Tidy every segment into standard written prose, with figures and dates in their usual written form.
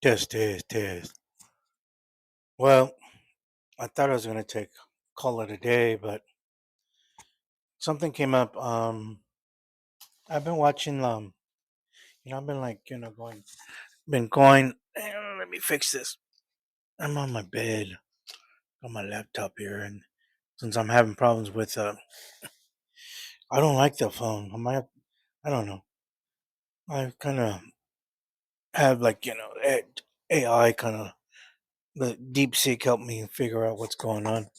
Test, test, test. Well, I thought I was gonna take call it a day, but something came up. I've been watching. I've been like, been going. Let me fix this. I'm on my bed on my laptop here, and since I'm having problems with, I don't like the phone. I don't know. I kind of have like AI kind of the deep seek help me figure out what's going on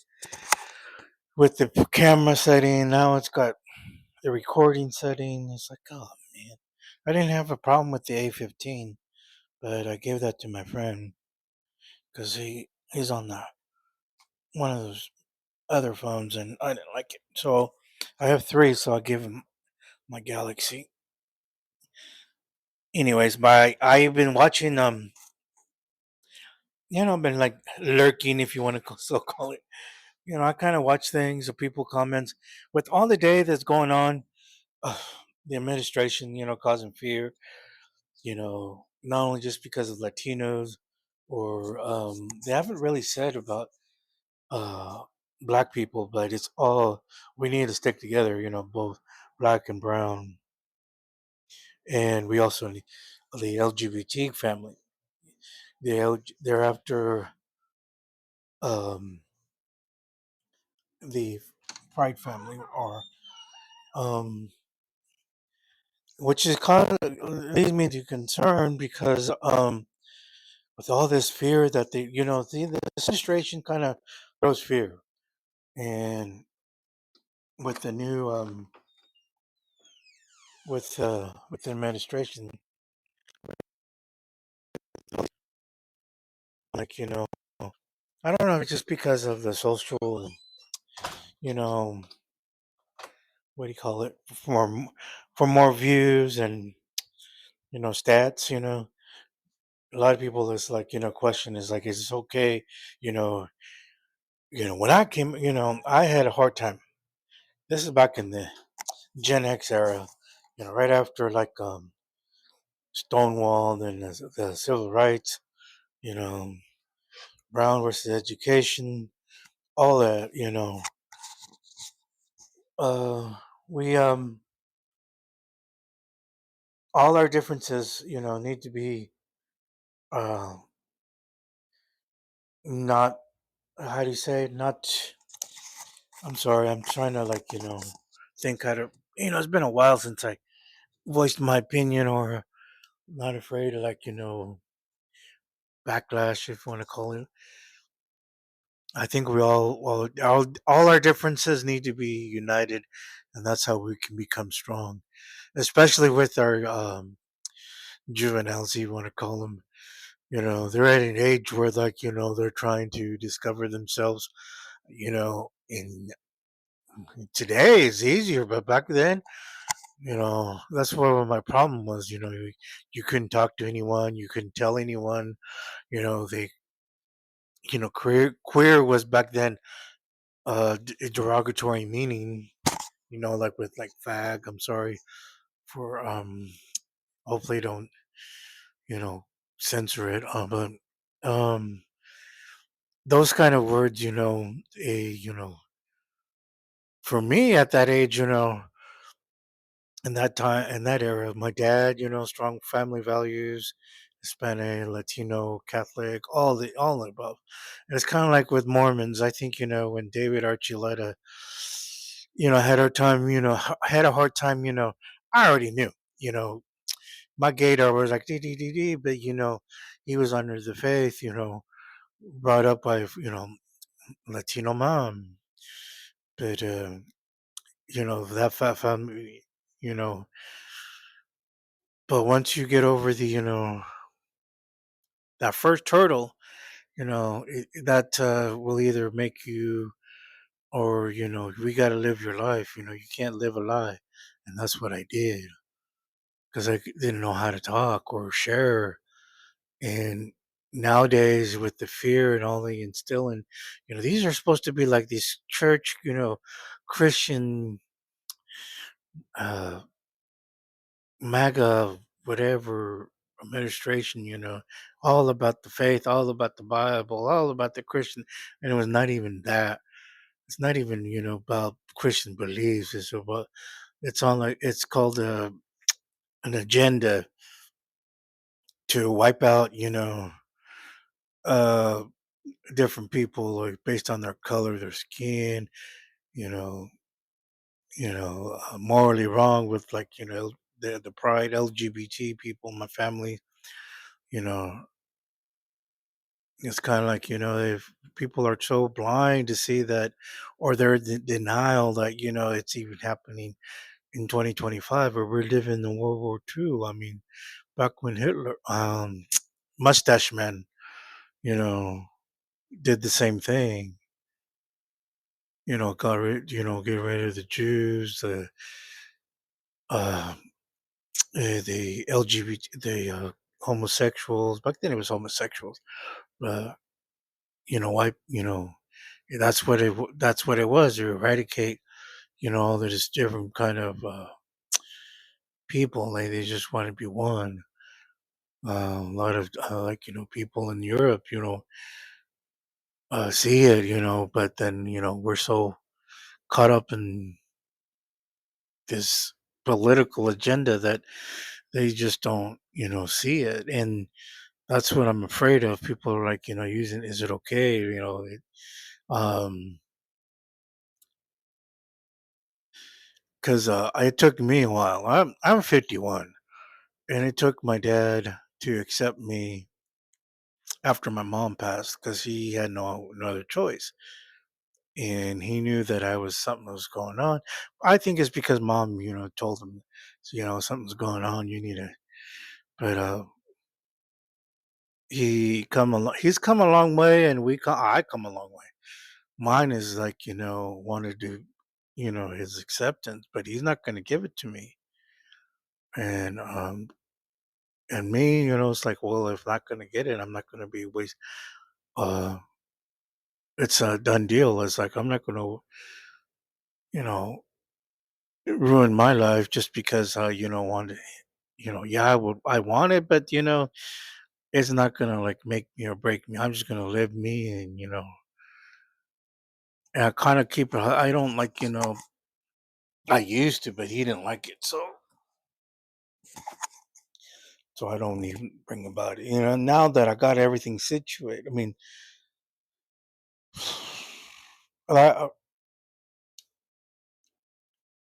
with the camera setting. Now it's got the recording setting. It's like, oh man, I didn't have a problem with the A15, but I gave that to my friend because he's on the one of those other phones, and I didn't like it. So I have three, so I give him my Galaxy. Anyways, I've been watching I've been like lurking, if you want to so call it. I kind of watch things, the people comments with all the day that's going on. Uh, the administration, causing fear. Not only just because of Latinos, or they haven't really said about uh, black people, but it's all we need to stick together. Both black and brown, and we also need the LGBT family. They're after um, the Pride family, or um, which is kind of leads me to concern because with all this fear that the administration kind of throws fear, and with the new with the administration, like I don't know, just because of the social, you know, what do you call it, for more views and stats. A lot of people is like question is like, is this okay? You know, when I came, I had a hard time. This is back in the Gen X era, right after like Stonewall and the civil rights, you know, Brown versus education, all that. Uh, we all our differences, need to be uh not, how do you say it? Not. I'm sorry. I'm trying to like think how to. It's been a while since I voiced my opinion, or not afraid of like backlash, if you want to call it. I think we all our differences need to be united, and that's how we can become strong. Especially with our juveniles, you want to call them. They're at an age where like they're trying to discover themselves. In today it's easier, but back then, that's what my problem was. You couldn't talk to anyone, you couldn't tell anyone. They queer was back then a derogatory meaning, like with like fag. I'm sorry for hopefully don't, you know, censor it. But um those kind of words, for me at that age, in that time, in that era, my dad, strong family values, Hispanic, Latino, Catholic, all the above. And it's kind of like with Mormons. I think when David Archuleta, had our time, had a hard time. I already knew, you know, my gator was like dee dee dee dee, but he was under the faith, brought up by Latino mom, but that family, you know. But once you get over the that first hurdle, that will either make you, or we got to live your life. You can't live a lie, and that's what I did because didn't know how to talk or share. And nowadays, with the fear and all the instilling, these are supposed to be like these church, Christian, uh, MAGA, whatever. administration, all about the faith, all about the Bible, all about the Christian, and it was not even that. It's not even about Christian beliefs. It's on like it's called an agenda to wipe out uh different people like based on their color, their skin, you know, morally wrong with like the pride LGBT people, my family, you know, it's kind of like if people are so blind to see that, or they're in denial that it's even happening in 2025, where we're living in World War II. I mean, back when Hitler, Mustache Man, you know, did the same thing. Got rid, get rid of the Jews, uh, the LGBT, the homosexuals. Back then, it was homosexuals. Uh, why? That's what it was to eradicate. All this different kind of people. Like they just want to be one. A lot of like people in Europe, see it, but then we're so caught up in this political agenda that they just don't see it, and that's what I'm afraid of. People are like using, is it okay, um because it took me a while. I'm 51, and it took my dad to accept me after my mom passed because he had no other choice, and he knew that I was something was going on. I think it's because mom told him, something's going on, you need to. But he's come a long way, and I come a long way. Mine is like wanted to his acceptance, but he's not going to give it to me. And me, it's like, well, if I'm not going to get it, I'm not going to be waste. uh it's a done deal. It's like I'm not going to you know ruin my life just because want it. Yeah, I want it, but it's not gonna like make me or break me. I'm just gonna live me, and I kind of keep it. I don't like I used to, but he didn't like it, so I don't even bring about it. Now that I got everything situated, I mean,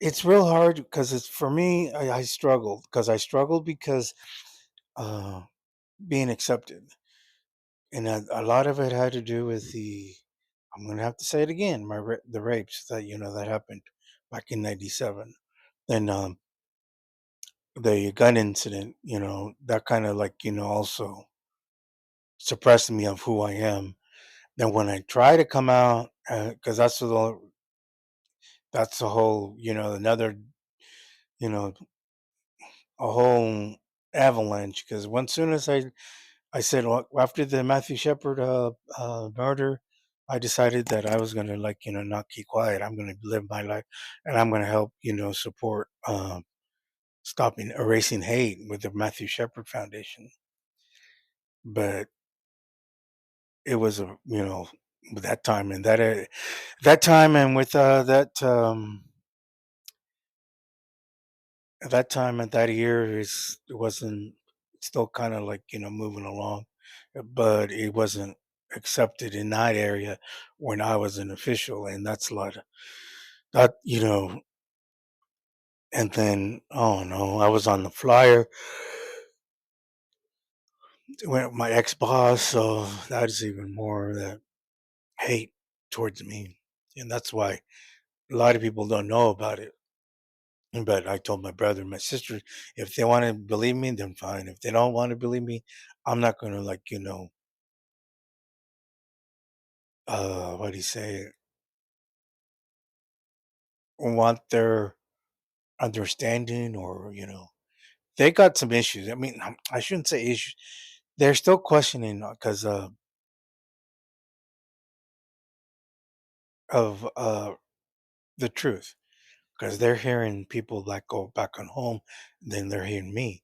it's real hard because it's for me. I struggled because uh, being accepted, and a lot of it had to do with the. I'm gonna have to say it again. The rapes that that happened back in '97, and the gun incident. That kind of like also suppressed me of who I am. Then when I try to come out, because that's the whole another you know a whole avalanche. Because once soon as I said, well, after the Matthew Shepard murder, I decided that I was gonna like not keep quiet. I'm gonna live my life, and I'm gonna help support stopping erasing hate with the Matthew Shepard Foundation. But it was a with that time and that time and with that time and that year it wasn't still kind of like moving along, but it wasn't accepted in that area when I was an official, and that's a lot of that and then oh no, I was on the flyer with my ex-boss, so that is even more of that hate towards me, and that's why a lot of people don't know about it. But I told my brother and my sister, if they want to believe me, then fine. If they don't want to believe me, I'm not gonna like what do you say, want their understanding, or they got some issues. I mean, I shouldn't say issues. They're still questioning because of the truth, because they're hearing people like go back on home, then they're hearing me.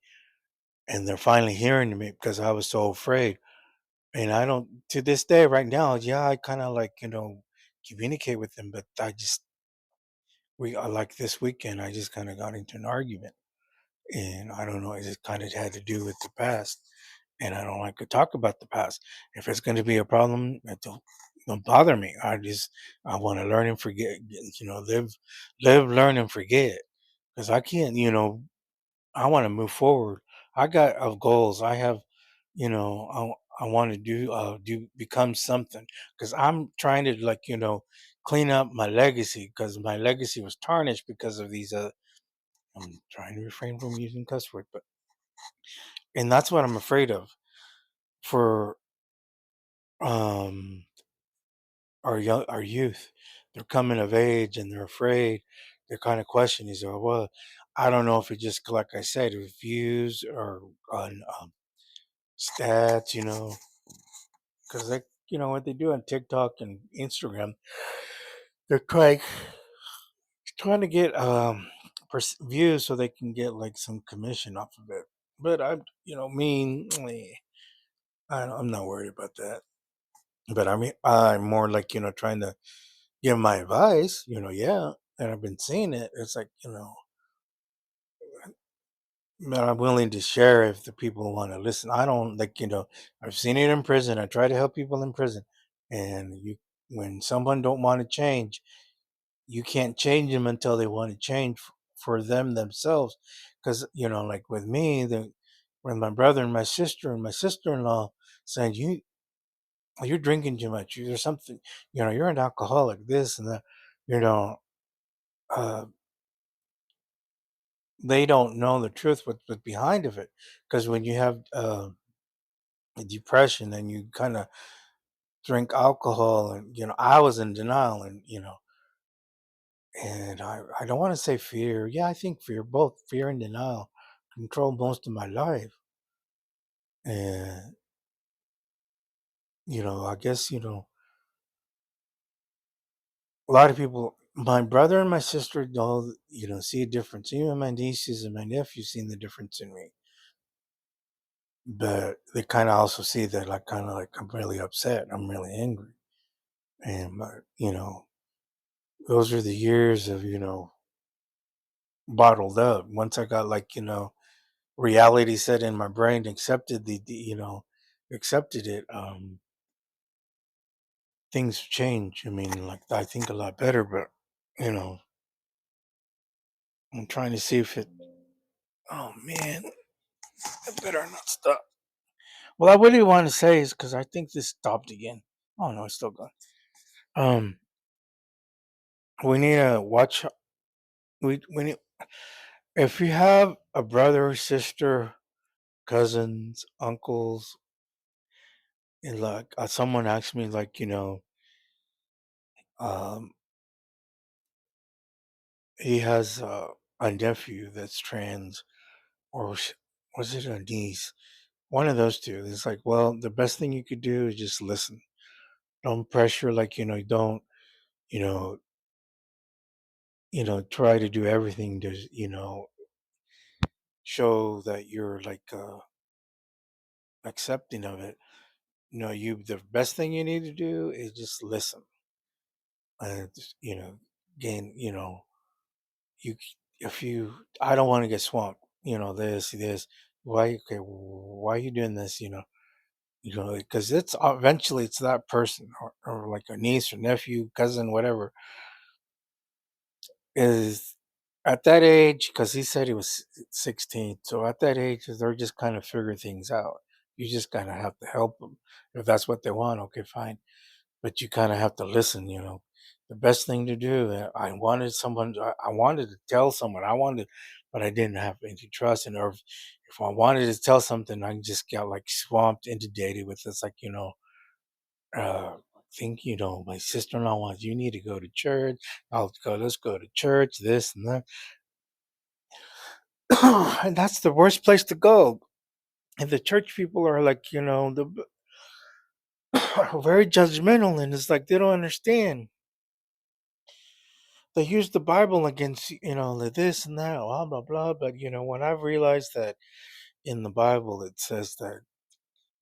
and they're finally hearing me because I was so afraid. And I don't to this day right now, yeah, I kind of like, communicate with them, but I just like this weekend, I just kind of got into an argument, and I don't know, it just kind of had to do with the past, and I don't like to talk about the past. If it's going to be a problem, don't bother me. I want to learn and forget, live, learn and forget, because I can't, I want to move forward. I got goals. I have, I want to do become something, because I'm trying to, like, clean up my legacy, because my legacy was tarnished because of these. I'm trying to refrain from using cuss word, but and that's what I'm afraid of for um our youth. They're coming of age and they're afraid. They're kind of questioning. So, well, I don't know if it just, like I said, with views or on stats, because they, what they do on TikTok and Instagram, they're trying to get views so they can get like some commission off of it. But I'm, I'm not worried about that. But I mean, I'm more like, trying to give my advice, yeah. And I've been seeing it. It's like, but I'm willing to share if the people want to listen. I don't like, I've seen it in prison. I try to help people in prison. And when someone don't want to change, you can't change them until they want to change for them themselves. Because, like with me, when my brother and my sister-in-law saying, you're drinking too much. There's something, you're an alcoholic, this and that, you know, uh, they don't know the truth, what's behind of it. Because when you have depression and you kind of drink alcohol, and, I was in denial, and, and I don't want to say fear. Yeah, I think fear, both fear and denial, control most of my life. And, I guess, a lot of people, my brother and my sister, all, see a difference. Even my nieces and my nephews seen the difference in me. But they kind of also see that, like, kind of like I'm really upset. I'm really angry. And, those are the years of, bottled up. Once I got, like, reality set in my brain, accepted accepted it, things change. I mean, like, I think a lot better, but, you know, I'm trying to see if it, oh man, I better not stop. Well, I really want to say is because I think this stopped again. Oh no, it's still going. Um, we need to watch. We need, if you have a brother or sister, cousins, uncles, and like, someone asked me, like, um, he has a nephew that's trans, or was it a niece? One of those two. It's like, well, the best thing you could do is just listen. Don't pressure, like, don't, you know, try to do everything to, show that you're like accepting of it. The best thing you need to do is just listen, and gain, you if you I don't want to get swamped, this, why, okay, why are you doing this, because it's eventually it's that person, or like a niece or nephew, cousin, whatever, is at that age, because he said he was 16. So at that age, they're just kind of figure things out. You just kind of have to help them. If that's what they want, okay, fine. But you kind of have to listen, The best thing to do, I wanted to tell someone, but I didn't have any trust. And, or if I wanted to tell something, I just got like swamped, inundated with this, like, uh, think, my sister-in-law wants, you need to go to church. Let's go to church, this and that. And that's the worst place to go. And the church people are like, very judgmental, and it's like they don't understand. They use the Bible against, the this and that, blah blah blah. But when I've realized that, in the Bible it says that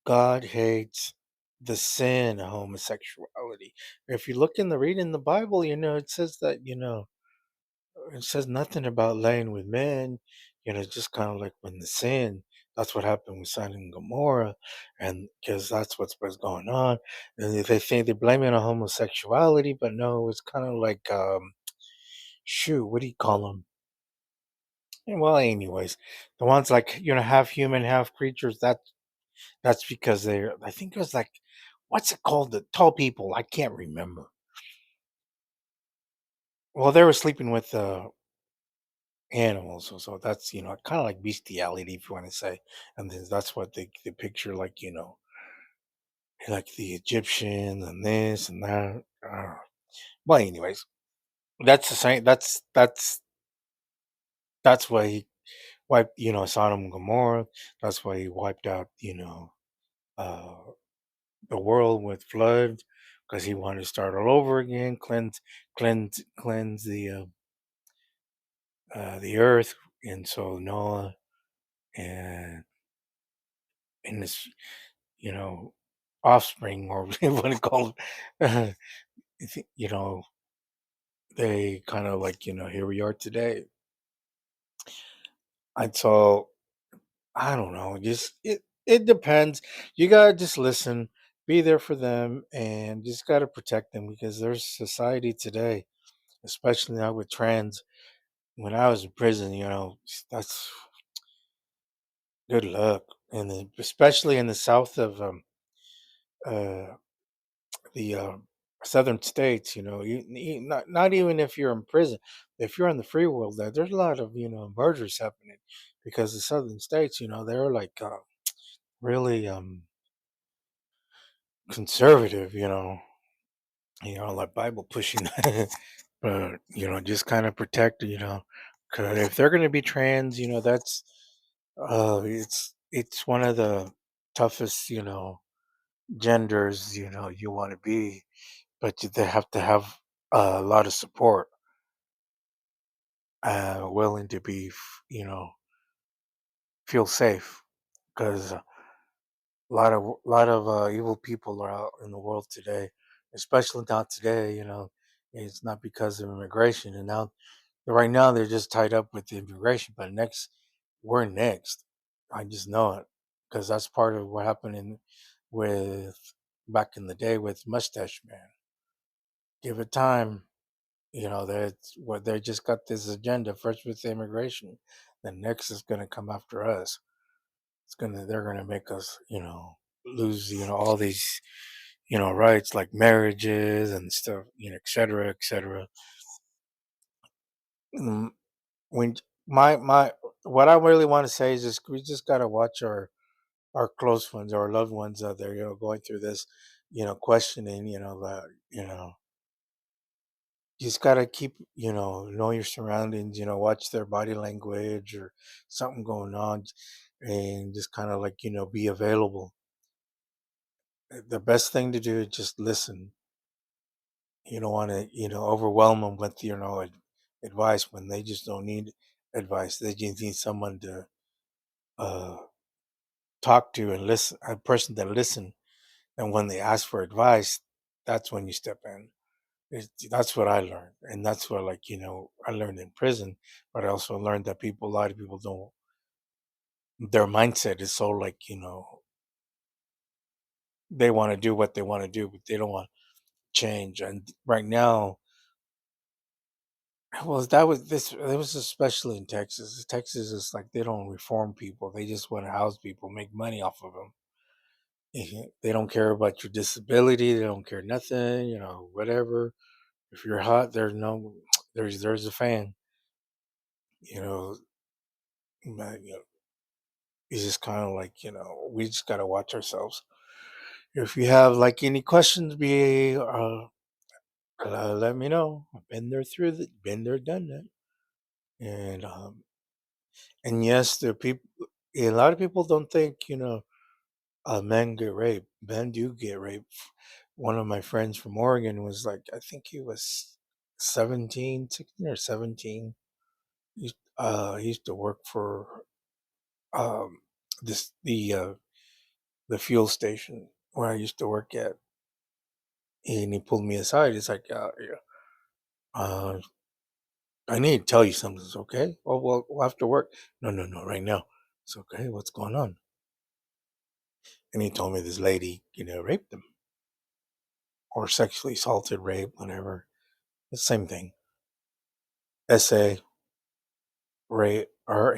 God hates the sin of homosexuality. If you look in the read in the Bible, it says that, it says nothing about laying with men. It's just kind of like when the sin. That's what happened with Sodom and Gomorrah, and because that's what's going on. And they say they blame it on homosexuality, but no, it's kind of like shoot, what do you call them? Well, anyways, the ones like half human, half creatures. That's because they're. I think it was like, what's it called? The tall people. I can't remember. Well, they were sleeping with animals, so that's kind of like bestiality, if you want to say. And then that's what they picture, like like the Egyptians and this and that. Well, anyways, that's the same. That's why he wiped Sodom and Gomorrah. That's why he wiped out uh the world with flood, because he wanted to start all over again, cleanse the earth. And so Noah and his you know offspring, or what you want to call it, you know they kind of like here we are today. And so I don't know, just it depends. You gotta just listen, be there for them, and just gotta protect them, because there's society today, especially now with trans. When I was in prison, that's good luck, and especially in the south of uh, the southern states. Not even if you're in prison, if you're in the free world, there's a lot of murders happening, because the southern states, they're like really conservative. Like Bible pushing, but just kind of protect. 'Cause if they're going to be trans, that's it's one of the toughest, genders, you want to be, but they have to have a lot of support, willing to be, feel safe, because a lot of evil people are out in the world today, especially not today. It's not because of immigration, and now right now they're just tied up with the immigration, but next we're next. I just know it, because that's part of what happened with back in the day with Mustache Man. Give it time. They just got this agenda first with the immigration. Then next is gonna come after us. They're gonna make us, lose, all these, rights like marriages and stuff, et cetera, et cetera. Mm, When my what I really want to say is just we just gotta watch our close ones, our loved ones out there, going through this, questioning, that, you just gotta keep, know your surroundings, watch their body language or something going on, and just kind of like, be available. The best thing to do is just listen. You don't want to, overwhelm them with, advice when they just don't need advice. They just need someone to uh, talk to and listen, a person to listen. And when they ask for advice, that's when you step in. That's what I learned, and that's what, like, I learned in prison. But I also learned that a lot of people don't. Their mindset is so, like, they want to do what they want to do, but they don't want change. And right now, well, that was this. It was especially in Texas. Texas is like they don't reform people; they just want to house people, make money off of them. They don't care about your disability. They don't care nothing. Whatever. If you're hot, there's no, there's a fan. You know, but, it's just kind of like, we just gotta watch ourselves. If you have like any questions, be let me know. I've been there, been there, done that. And yes, there are people. A lot of people don't think, men get raped. Men do get raped. One of my friends from Oregon was like, I think he was 17, 16 or 17. He used to work for this the fuel station where I used to work at, and he pulled me aside. He's like, yeah, uh, I need to tell you something. It's okay. Oh well, after work. No, no, no, right now. It's okay. What's going on? And he told me this lady, raped him or sexually assaulted, rape, whatever. The same thing. SA, rape, RA.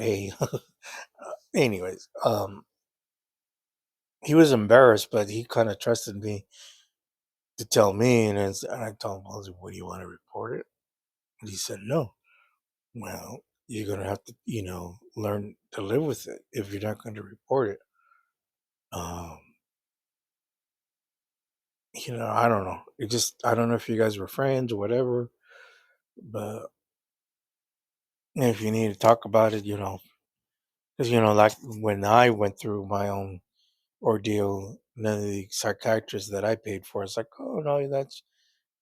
Anyways, he was embarrassed, but he kind of trusted me to tell me, and I told him, I was like, "What, do you want to report it?" And he said, "No." Well, you're gonna have to, learn to live with it if you're not going to report it. Um, I don't know. I don't know if you guys were friends or whatever, but if you need to talk about it, because like when I went through my own ordeal, none of the psychiatrists that I paid for, it's like, oh no, that's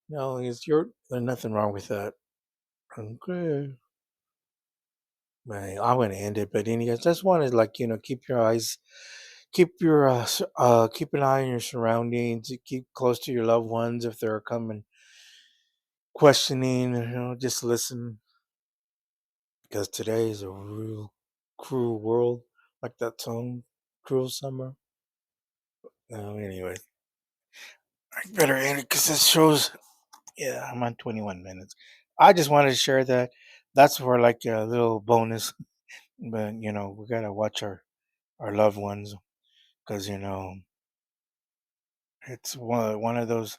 no, there's nothing wrong with that. Okay, man, I want to end it, but anyways, just wanted like keep an eye on your surroundings, keep close to your loved ones if they're coming questioning, just listen because today is a real cruel world, like that song, "Cruel Summer." Anyway, I better end it because this shows. Yeah, I'm on 21 minutes. I just wanted to share that. That's for like a little bonus, but we gotta watch our loved ones because it's one of those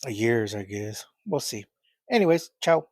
years, I guess. We'll see. Anyways, ciao.